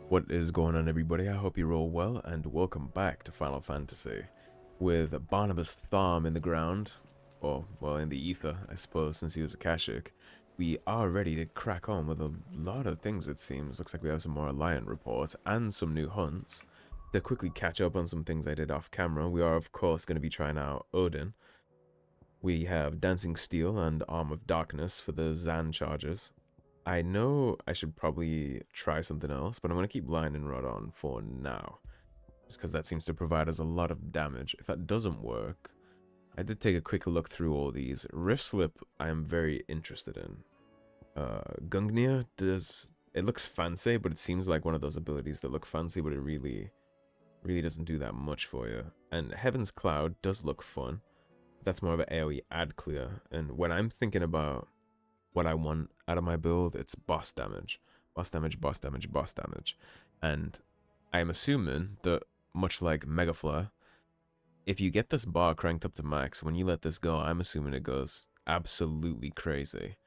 What is going on, everybody? I hope you're all well, and welcome back to Final Fantasy. With Barnabas Thumb in the ground, or, well, in the ether, I suppose, since he was a Kashik, we are ready to crack on with a lot of things, it seems. Looks like we have some more Alliant reports and some new hunts. To quickly catch up on some things I did off camera, we are, of course, going to be trying out Odin. We have Dancing Steel and Arm of Darkness for the Zan charges. I know I should probably try something else, but I'm going to keep Lion and Rod on for now. Just because that seems to provide us a lot of damage. If that doesn't work, I did take a quick look through all these. Rift Slip, I am very interested in. Gungnir does... It looks fancy, but it seems like one of those abilities that look fancy, but it really doesn't do that much for you. And Heaven's Cloud does look fun. That's more of an AoE ad clear. And when I'm thinking about what I want out of my build, it's boss damage. Boss damage, boss damage, boss damage. And I'm assuming that, much like Mega Flare, if you get this bar cranked up to max, when you let this go, I'm assuming it goes absolutely crazy.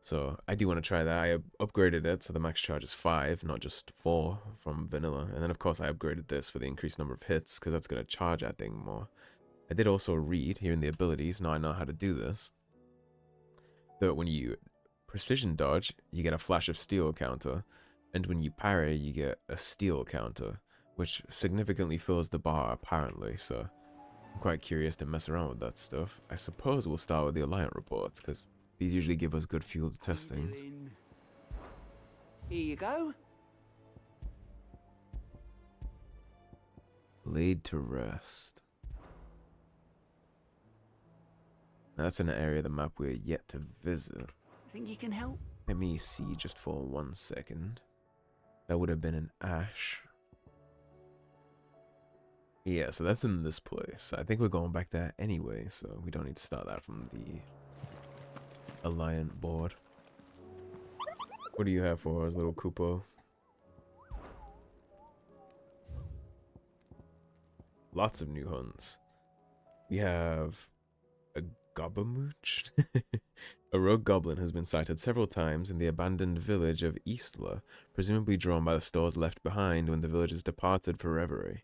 So I do want to try that. I upgraded it so the max charge is 5, not just 4 from vanilla. And then of course I upgraded this for the increased number of hits, because that's going to charge that thing more. I did also read here in the abilities, now I know how to do this, that when you precision dodge, you get a flash of steel counter, and when you parry, you get a steel counter, which significantly fills the bar apparently, so I'm quite curious to mess around with that stuff. I suppose we'll start with the Alliant reports, because these usually give us good fuel to test things. Here you go. Laid to rest. That's an area of the map we're yet to visit. Think you can help? Let me see just for 1 second. That would have been an Ash. Yeah, so that's in this place. I think we're going back there anyway, so we don't need to start that from the Alliant board. What do you have for us, little Kupo? Lots of new hunts. We have a Gobermouch. A rogue goblin has been sighted several times in the abandoned village of Eastla, presumably drawn by the stores left behind when the villagers departed for reverie.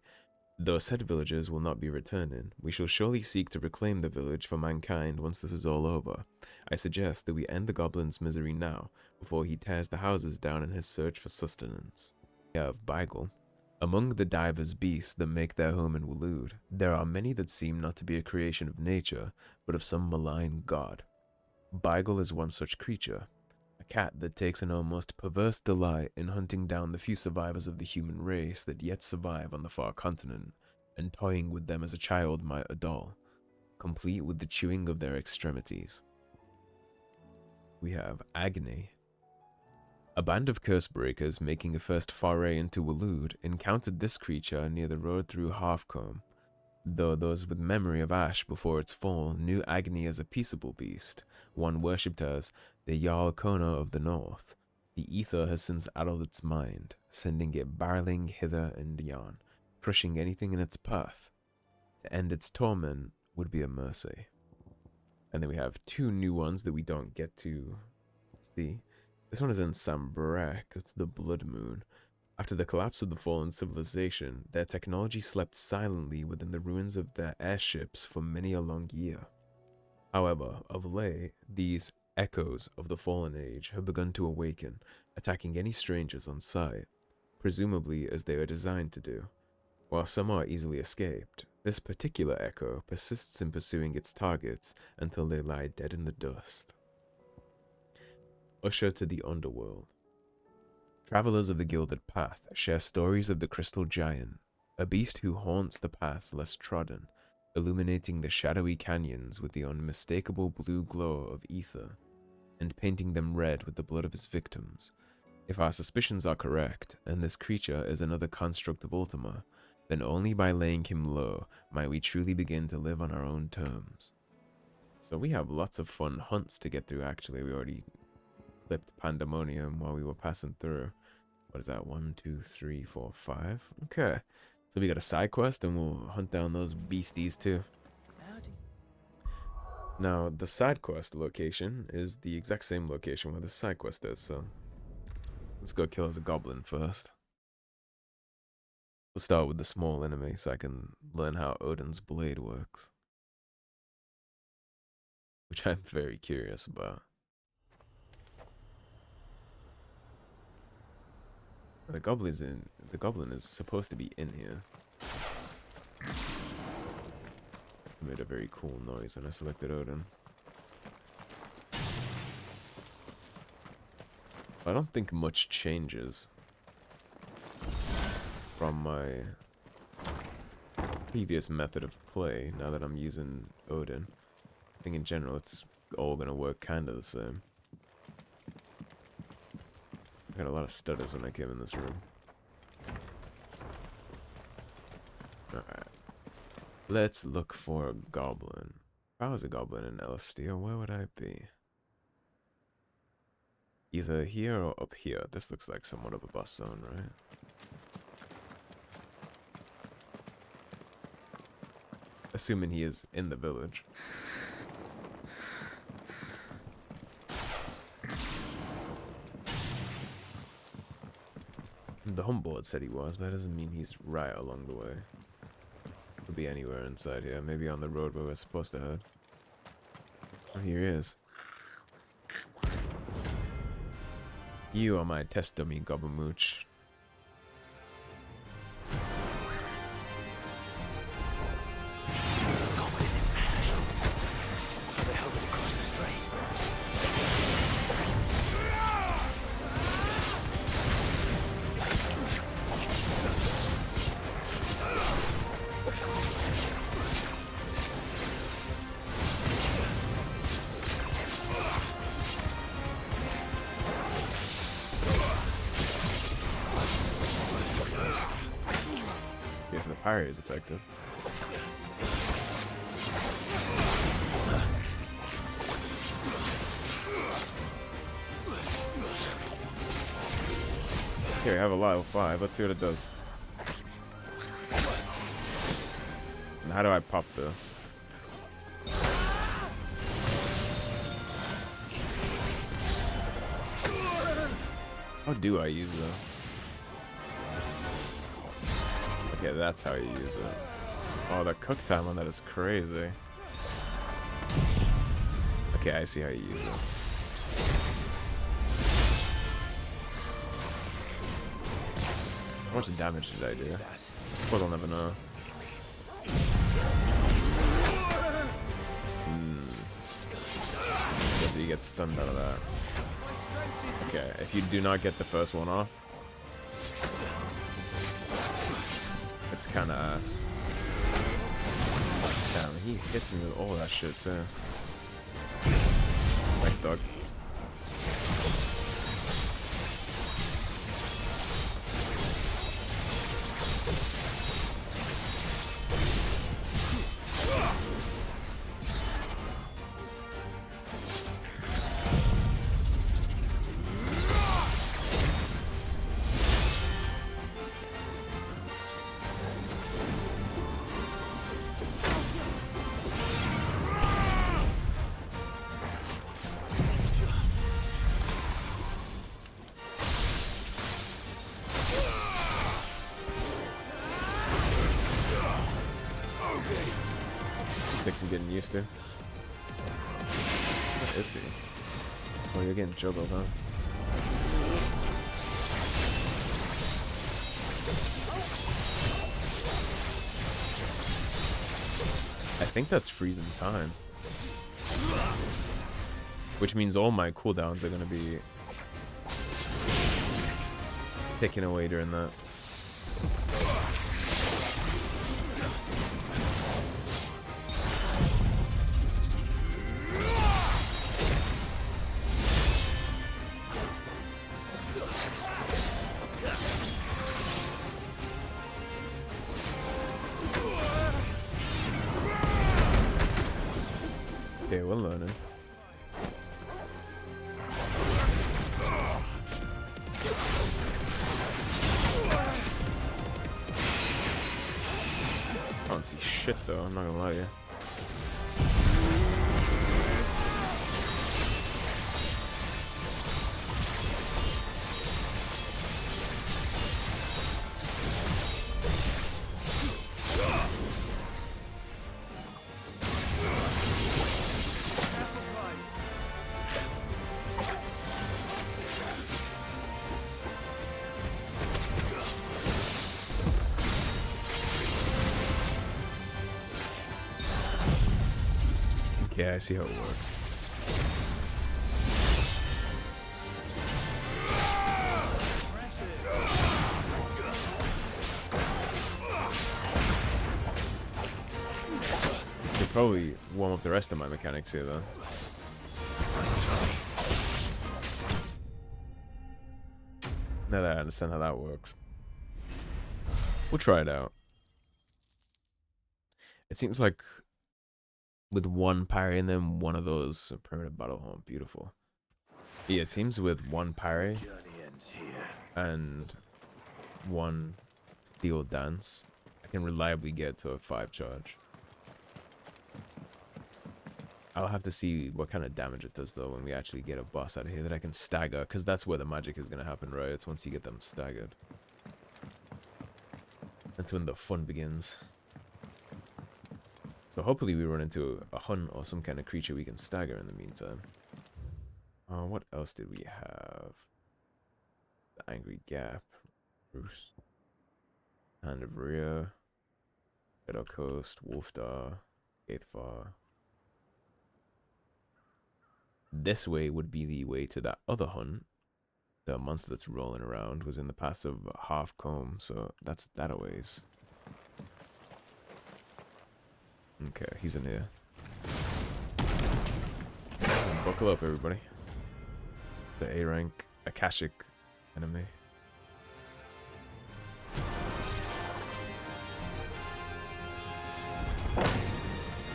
Though said villagers will not be returning, we shall surely seek to reclaim the village for mankind once this is all over. I suggest that we end the goblin's misery now, before he tears the houses down in his search for sustenance. We have Beigel. Among the diverse beasts that make their home in Waloed, there are many that seem not to be a creation of nature, but of some malign god. Beigel is one such creature, a cat that takes an almost perverse delight in hunting down the few survivors of the human race that yet survive on the far continent, and toying with them as a child might a doll, complete with the chewing of their extremities. We have Agni. A band of curse breakers making a first foray into Waloed encountered this creature near the road through Halfcombe, though those with memory of Ash before its fall knew Agni as a peaceable beast, one worshipped as the Jarl Kona of the North. The ether has since addled its mind, sending it barreling hither and yon, crushing anything in its path. To end its torment would be a mercy. And then we have 2 new ones that we don't get to see. This one is in Sambrek, it's the Blood Moon. After the collapse of the fallen civilization, their technology slept silently within the ruins of their airships for many a long year. However, of late, these echoes of the fallen age have begun to awaken, attacking any strangers on sight, presumably as they are designed to do. While some are easily escaped, this particular echo persists in pursuing its targets until they lie dead in the dust. Usher to the Underworld. Travelers of the Gilded Path share stories of the Crystal Giant, a beast who haunts the paths less trodden, illuminating the shadowy canyons with the unmistakable blue glow of ether, and painting them red with the blood of his victims. If our suspicions are correct, and this creature is another construct of Ultima, then only by laying him low might we truly begin to live on our own terms. So we have lots of fun hunts to get through. Actually, we already clipped Pandemonium while we were passing through. What is that? 1, 2, 3, 4, 5. Okay. So we got a side quest and we'll hunt down those beasties too. Howdy. Now, the side quest location is the exact same location where the side quest is, so let's go kill as a goblin first. We'll start with the small enemy so I can learn how Odin's blade works, which I'm very curious about. The goblin is supposed to be in here. It made a very cool noise when I selected Odin. I don't think much changes from my previous method of play now that I'm using Odin. I think in general it's all gonna work kind of the same. I got a lot of stutters when I came in this room. Alright. Let's look for a goblin. If I was a goblin in Elestia, where would I be? Either here or up here. This looks like somewhat of a bus zone, right? Assuming he is in the village. The homeboard said he was, but that doesn't mean he's right along the way. Could be anywhere inside here. Maybe on the road where we're supposed to head. Oh, here he is. You are my test dummy, Gobermouch. Guessing the parry is effective. Here, I have a level 5. Let's see what it does. And how do I pop this? How do I use this? Okay, that's how you use it. Oh, the cook time on that is crazy. Okay, I see how you use it. How much damage did I do? Well, I'll never know. So you get stunned out of that. Okay, if you do not get the first one off, it's kind of ass. Damn, he hits me with all that shit too. Thanks, dog. Takes some getting used to. What is he? Oh, you're getting juggled, huh? I think that's freezing time. Which means all my cooldowns are gonna be taken away during that. Okay, we're learning. I don't see shit though, I'm not gonna lie to you. Yeah, I see how it works. They probably warm up the rest of my mechanics here, though. Now that I understand how that works. We'll try it out. It seems like with one parry and then one of those primitive battle horn, beautiful. Yeah, it seems with one parry and one steel dance, I can reliably get to a 5 charge. I'll have to see what kind of damage it does though when we actually get a boss out of here that I can stagger, because that's where the magic is going to happen, right? It's once you get them staggered. That's when the fun begins. So hopefully we run into a hunt or some kind of creature we can stagger in the meantime. What else did we have? The Angry Gap. Bruce. Hand of Rhea. Shadow Coast. Wolfdar. Gaithfar. This way would be the way to that other hunt. The monster that's rolling around was in the paths of Half Comb, so that's that a ways. Okay, he's in here. Buckle up, everybody. The A rank Akashic enemy.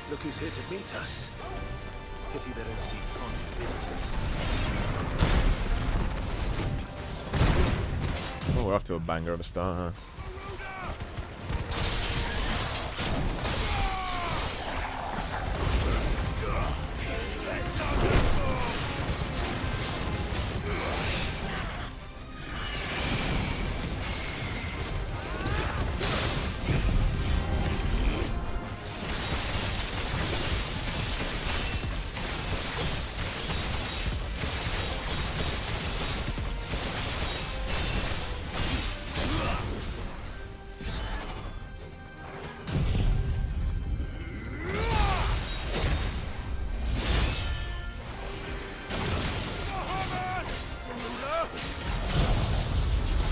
Look who's here to meet us. Pity they don't see fond visitors. Oh, we're off to a banger of a start, huh?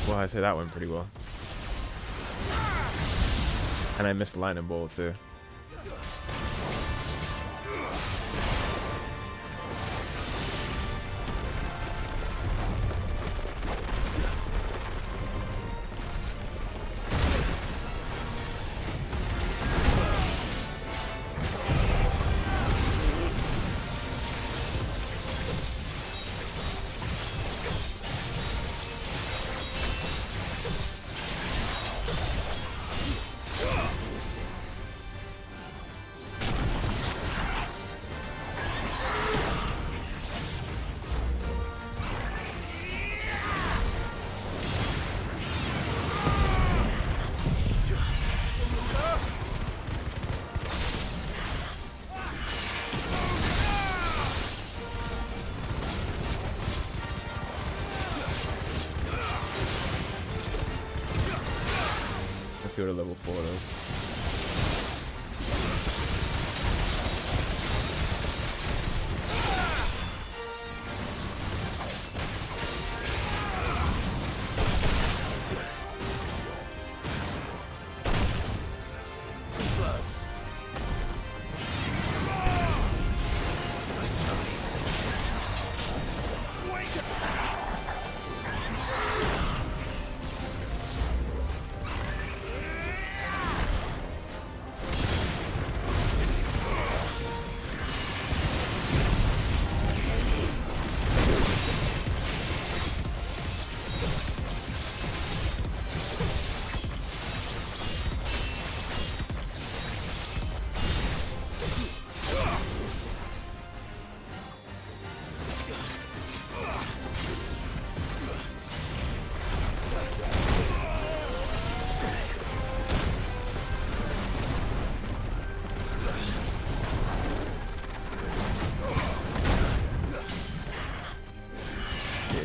Well, I say that went pretty well. And I missed lightning bolt too. See what a level 4 is.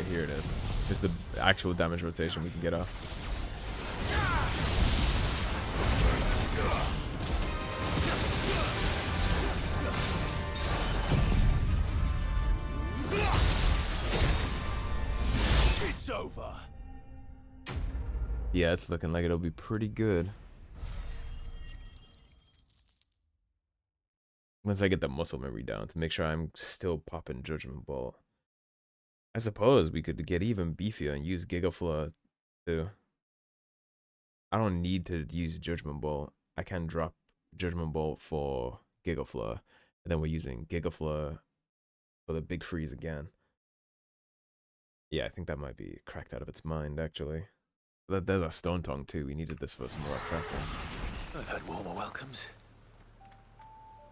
Here it is. It's the actual damage rotation we can get off. over. Yeah, it's looking like it'll be pretty good. Once I get the muscle memory down to make sure I'm still popping Judgment Bolt. I suppose we could get even beefier and use Gigafleur too. I don't need to use Judgment Bolt. I can drop Judgment Bolt for Gigafleur. And then we're using Gigafleur for the big freeze again. Yeah, I think that might be cracked out of its mind, actually. There's a Stone Tongue too. We needed this for some more crafting. I've had warmer welcomes.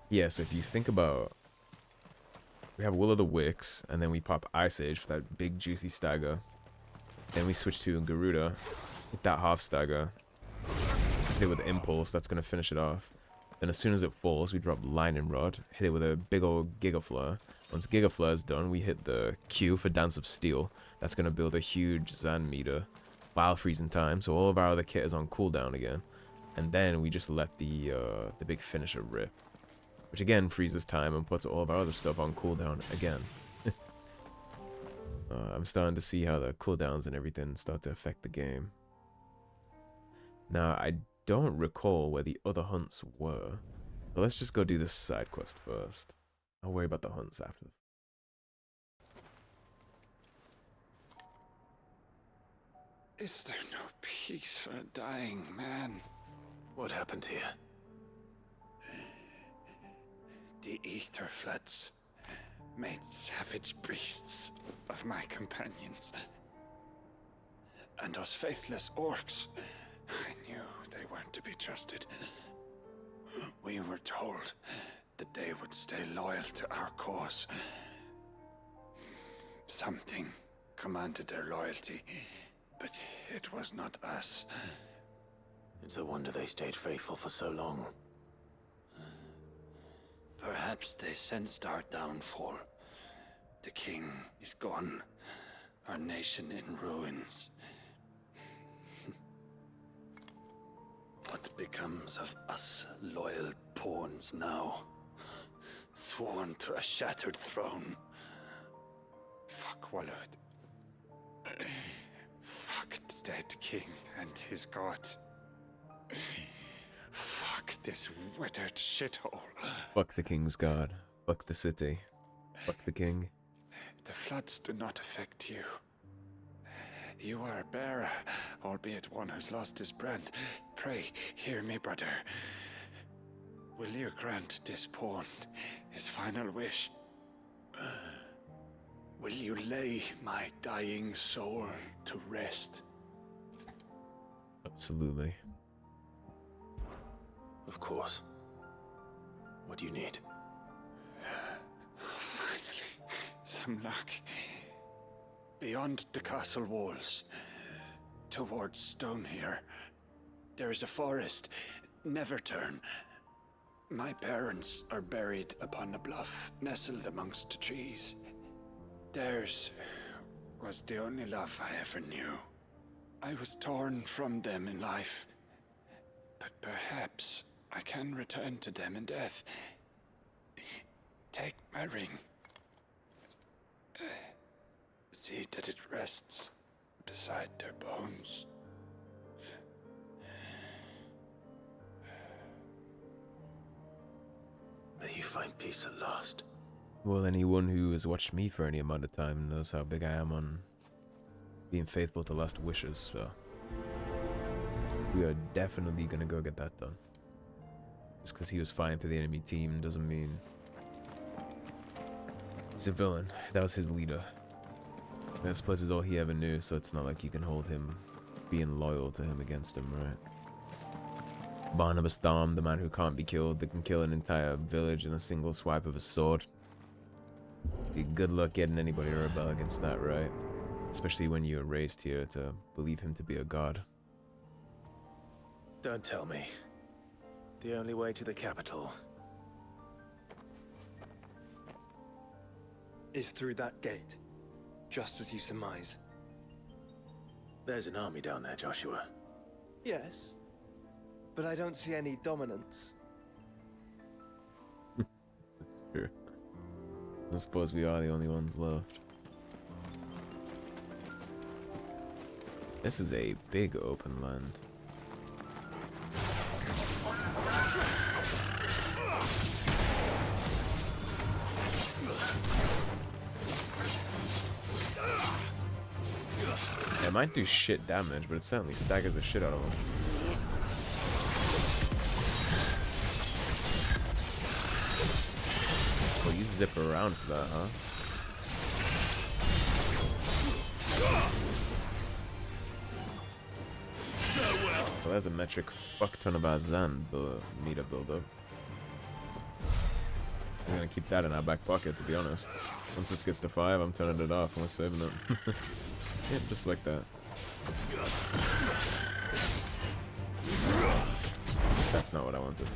Yeah, so if you think about, we have Will of the Wicks, and then we pop Ice Age for that big juicy stagger. Then we switch to Garuda, with that half stagger. Hit it with Impulse, that's gonna finish it off. Then as soon as it falls, we drop Lightning Rod, hit it with a big old Gigafleur. Once Gigafleur is done, we hit the Q for Dance of Steel. That's gonna build a huge Zan meter, while freezing time, so all of our other kit is on cooldown again. And then we just let the big finisher rip, which again freezes time and puts all of our other stuff on cooldown again. I'm starting to see how the cooldowns and everything start to affect the game. Now, I don't recall where the other hunts were, but let's just go do this side quest first. I'll worry about the hunts after. Is there no peace for a dying man? What happened here? The ether floods made savage beasts of my companions. And those faithless orcs, I knew they weren't to be trusted. We were told that they would stay loyal to our cause. Something commanded their loyalty, but it was not us. It's a wonder they stayed faithful for so long. Perhaps they sensed our downfall. The king is gone, our nation in ruins. What becomes of us loyal pawns now? Sworn to a shattered throne. Fuck Walud. Fuck the dead king and his god. Fuck this withered shithole. Fuck the king's god. Fuck the city. Fuck the king. The floods do not affect you. You are a bearer, albeit one who's lost his brand. Pray, hear me, brother. Will you grant this pawn his final wish? Will you lay my dying soul to rest? Absolutely. Of course. What do you need? Finally, some luck. Beyond the castle walls, towards Stonehyrr, there is a forest. Never turn. My parents are buried upon a bluff, nestled amongst the trees. Theirs was the only love I ever knew. I was torn from them in life, but perhaps I can return to them in death. Take my ring. See that it rests beside their bones. May you find peace at last. Well, anyone who has watched me for any amount of time knows how big I am on being faithful to last wishes, so we are definitely gonna go get that done. Just because he was fighting for the enemy team doesn't mean he's a villain. That was his leader. This place is all he ever knew, so it's not like you can hold him being loyal to him against him, right? Barnabas Thom, the man who can't be killed, that can kill an entire village in a single swipe of a sword. Good luck getting anybody to rebel against that, right? Especially when you're raised here to believe him to be a god. Don't tell me. The only way to the capital is through that gate, just as you surmise. There's an army down there, Joshua. Yes, but I don't see any dominance. That's true. I suppose we are the only ones left. This is a big open land. It might do shit damage, but it certainly staggers the shit out of him. Well, you zip around for that, huh? Well, there's a metric fuck ton of Azan meter buildup. We're gonna keep that in our back pocket, to be honest. Once this gets to 5, I'm turning it off and we're saving it. Yeah, just like that. That's not what I wanted.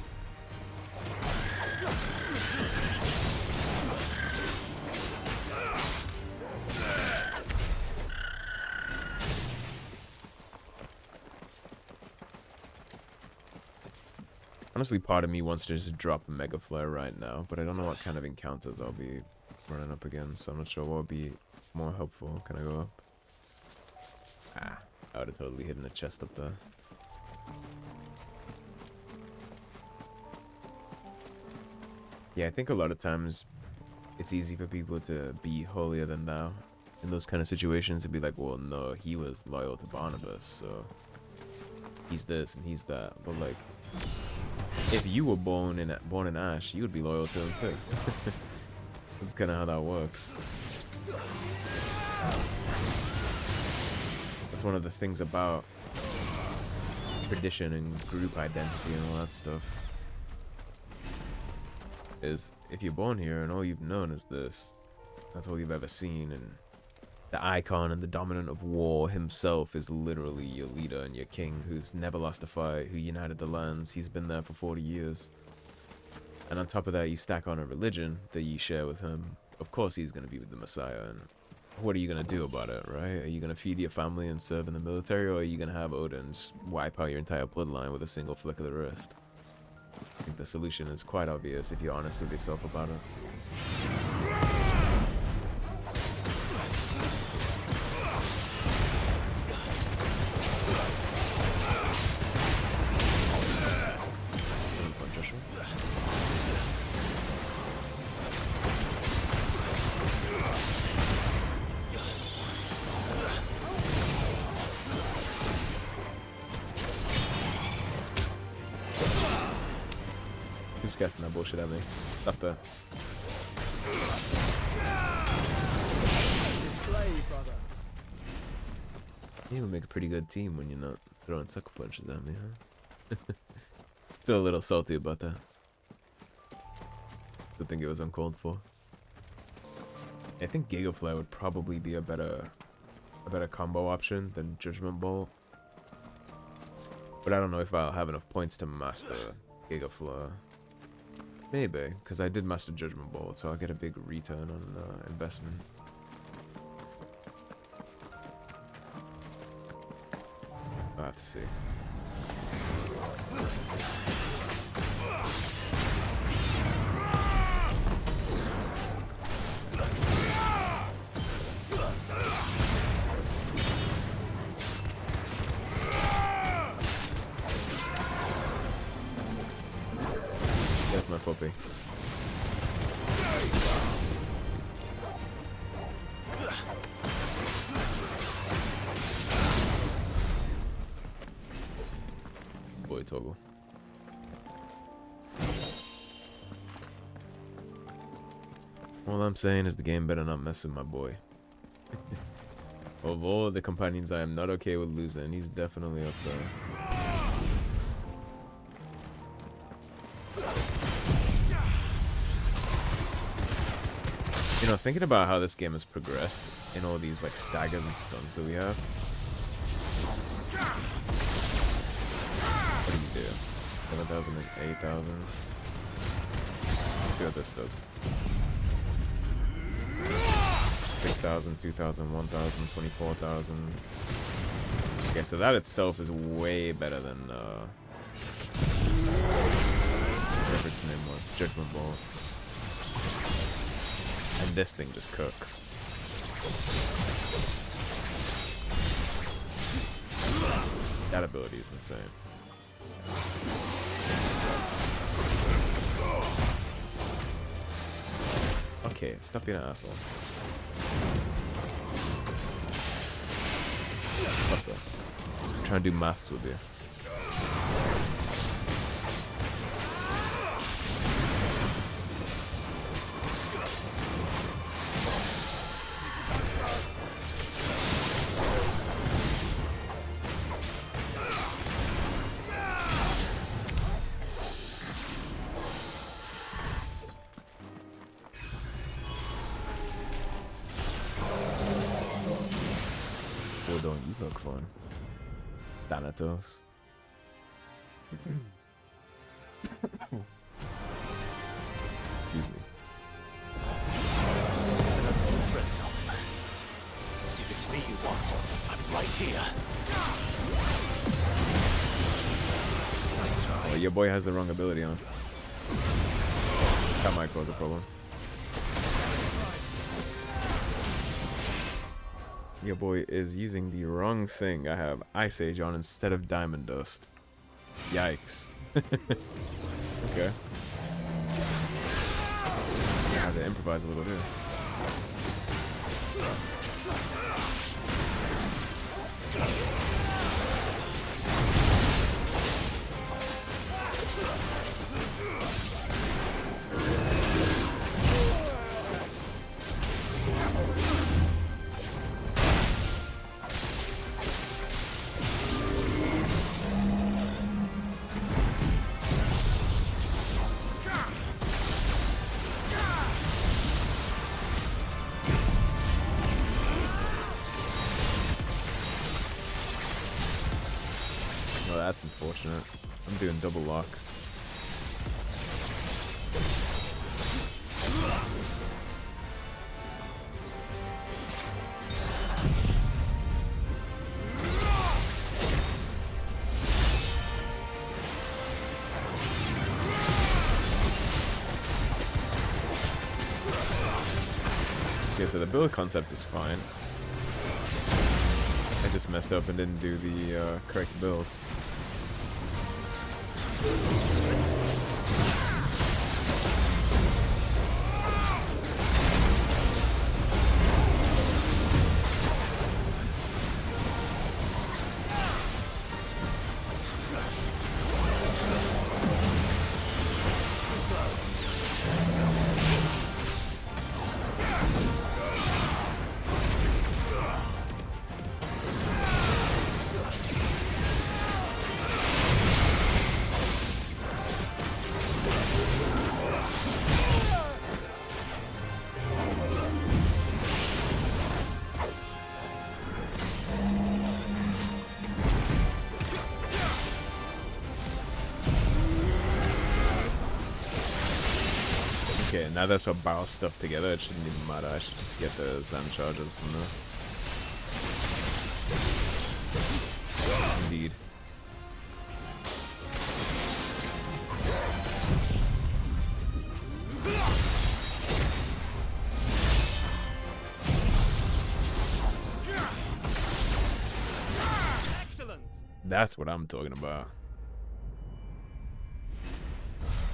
Honestly, part of me wants to just drop a Mega Flare right now, but I don't know what kind of encounters I'll be running up against, so I'm not sure what would be more helpful. Can I go up? Ah, I would have totally hidden a chest up there. Yeah, I think a lot of times it's easy for people to be holier than thou in those kind of situations, to be like, well, no, he was loyal to Barnabas, so he's this and he's that. But like, if you were born in Ash, you would be loyal to him too. That's kind of how that works. That's one of the things about tradition and group identity and all that stuff. Is if you're born here and all you've known is this, that's all you've ever seen, and the icon and the dominant of war himself is literally your leader and your king, who's never lost a fight, who united the lands. He's been there for 40 years. And on top of that, you stack on a religion that you share with him. Of course he's going to be with the Messiah, and what are you going to do about it, right? Are you going to feed your family and serve in the military, or are you going to have Odin just wipe out your entire bloodline with a single flick of the wrist? I think the solution is quite obvious if you're honest with yourself about it. Who's casting that bullshit at me? Stop there. Display, brother. You would make a pretty good team when you're not throwing sucker punches at me, huh? Still a little salty about that. Still think it was uncalled for. I think Gigaflare would probably be a better combo option than Judgment Bolt. But I don't know if I'll have enough points to master Gigaflare. Maybe, because I did master Judgment Bolt, so I'll get a big return on investment. I'll have to see. That's my puppy. Boy toggle. All I'm saying is the game better not mess with my boy. Of all the companions I am not okay with losing, he's definitely up there. You know, thinking about how this game has progressed in all these like staggers and stuns that we have. What do you do? 7,000 and 8,000. Let's see what this does. 6,000, 2,000, 1,000, 24,000. Okay, so that itself is way better than whatever its name was, Judgment Bolt. And this thing just cooks. That ability is insane. Okay, stop being an asshole. Stop that. I'm trying to do maths with you. Well, don't you look fun? Thanatos. Excuse me. Friends, Ultima. If it's me you want, I'm right here. Nice try. Oh, your boy has the wrong ability on. That might cause a problem. Your boy is using the wrong thing. I have Ice Age on instead of Diamond Dust. Yikes. Okay. I have to improvise a little bit. Oh, that's unfortunate. I'm doing double lock. Okay, so the build concept is fine. I just messed up and didn't do the correct build. Okay, now that's what barrel stuff together, it shouldn't even matter. I should just get the Zen charges from this. Indeed. Excellent. That's what I'm talking about.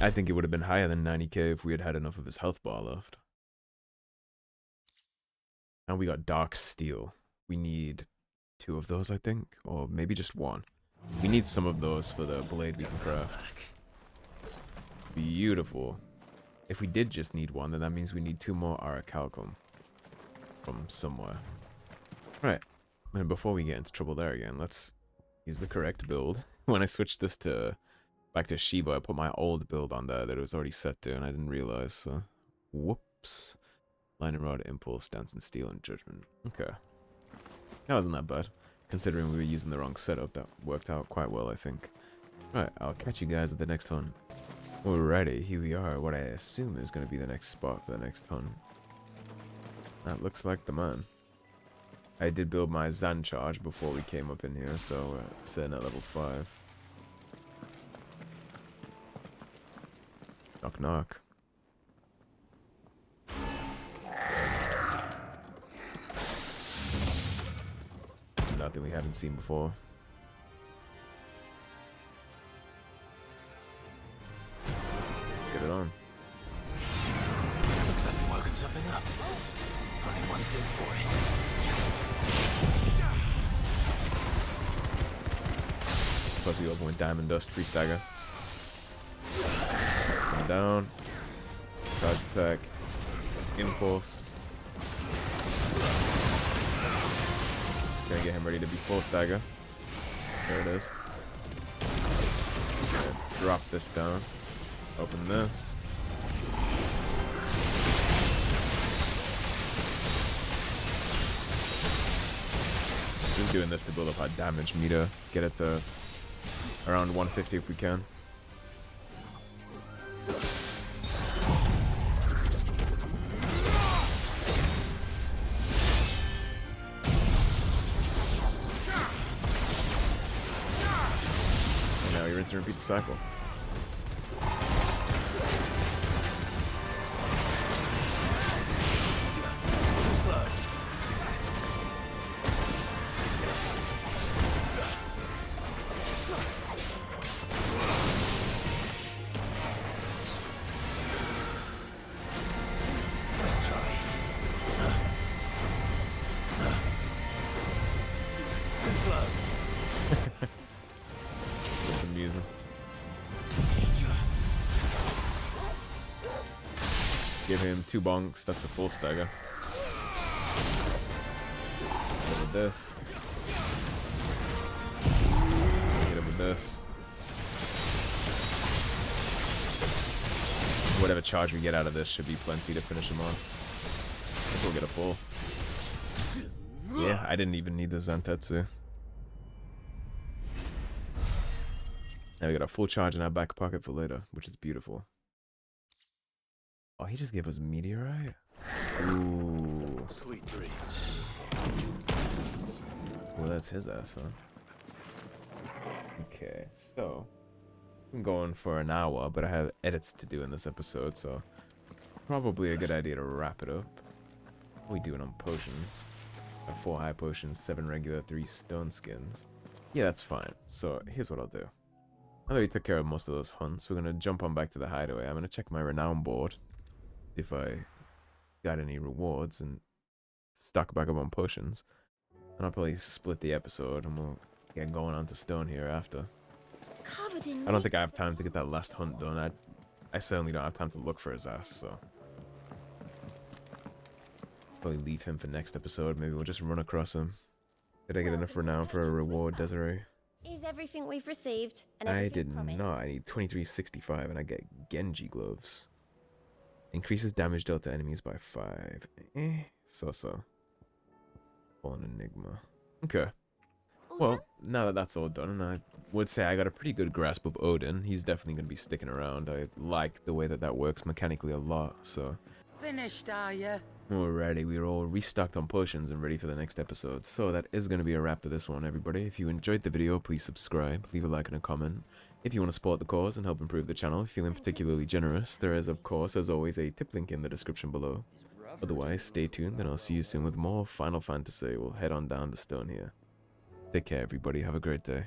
I think it would have been higher than 90k if we had had enough of his health bar left. And we got Dark Steel. We need 2 of those, I think, or maybe just 1. We need some of those for the blade we can craft. Beautiful. If we did just need 1, then that means we need 2 more Aracalcum from somewhere. Right. And before we get into trouble there again, let's use the correct build. When I switched this to back to Shiba, I put my old build on there that it was already set to, and I didn't realize, so whoops. Lightning Rod, Impulse, Dance and Steel, and Judgment. Okay. That wasn't that bad. Considering we were using the wrong setup, that worked out quite well, I think. Right, I'll catch you guys at the next hunt. Alrighty, here we are, what I assume is going to be the next spot for the next hunt. That looks like the man. I did build my Zan charge before we came up in here, so sitting at level 5. Knock knock. Nothing we haven't seen before. something up. Only one thing for it. Plus we open with Diamond Dust, free stagger. Come down. Charge attack. Impulse. It's gonna get him ready to be full stagger. There it is. Gonna drop this down. Open this. Just doing this to build up our damage meter. Get it to around 150 if we can. And now we rinse and repeat the cycle. That's amusing. Give him 2 bonks, that's a full stagger. Hit him with this. Hit him with this. Whatever charge we get out of this should be plenty to finish him off. I think we'll get a full. Yeah, I didn't even need the Zantetsu. Now we got a full charge in our back pocket for later, which is beautiful. Oh, he just gave us meteorite? Ooh. Sweet dreams. Well, that's his ass, huh? Okay, so I'm going for an hour, but I have edits to do in this episode, so probably a good idea to wrap it up. What are we doing on potions? I have 4 high potions, 7 regular, 3 stone skins. Yeah, that's fine. So here's what I'll do. Now that we took care of most of those hunts, we're gonna jump on back to the hideaway. I'm gonna check my renown board, if I got any rewards, and stock back up on potions. And I'll probably split the episode, and we'll get going on to Stonehyrr after. I don't think I have time to get that last hunt done. I certainly don't have time to look for his ass, so probably leave him for next episode. Maybe we'll just run across him. Did I get enough renown for a reward, Desiree? Is everything we've received and I everything did promised? not. I need 2365 and I get Genji gloves. Increases damage dealt to enemies by 5. So. Fallen Enigma. Okay. All Well, done? now that that's all done, and I would say I got a pretty good grasp of Odin. He's definitely going to be sticking around. I like the way that works mechanically a lot, so. Finished, are you? Alrighty, we're all restocked on potions and ready for the next episode. So that is going to be a wrap for this one, everybody. If you enjoyed the video, please subscribe, leave a like and a comment. If you want to support the cause and help improve the channel, feeling particularly generous, there is, of course, as always, a tip link in the description below. Otherwise, stay tuned, and I'll see you soon with more Final Fantasy. We'll head on down to Stonehyrr. Take care, everybody. Have a great day.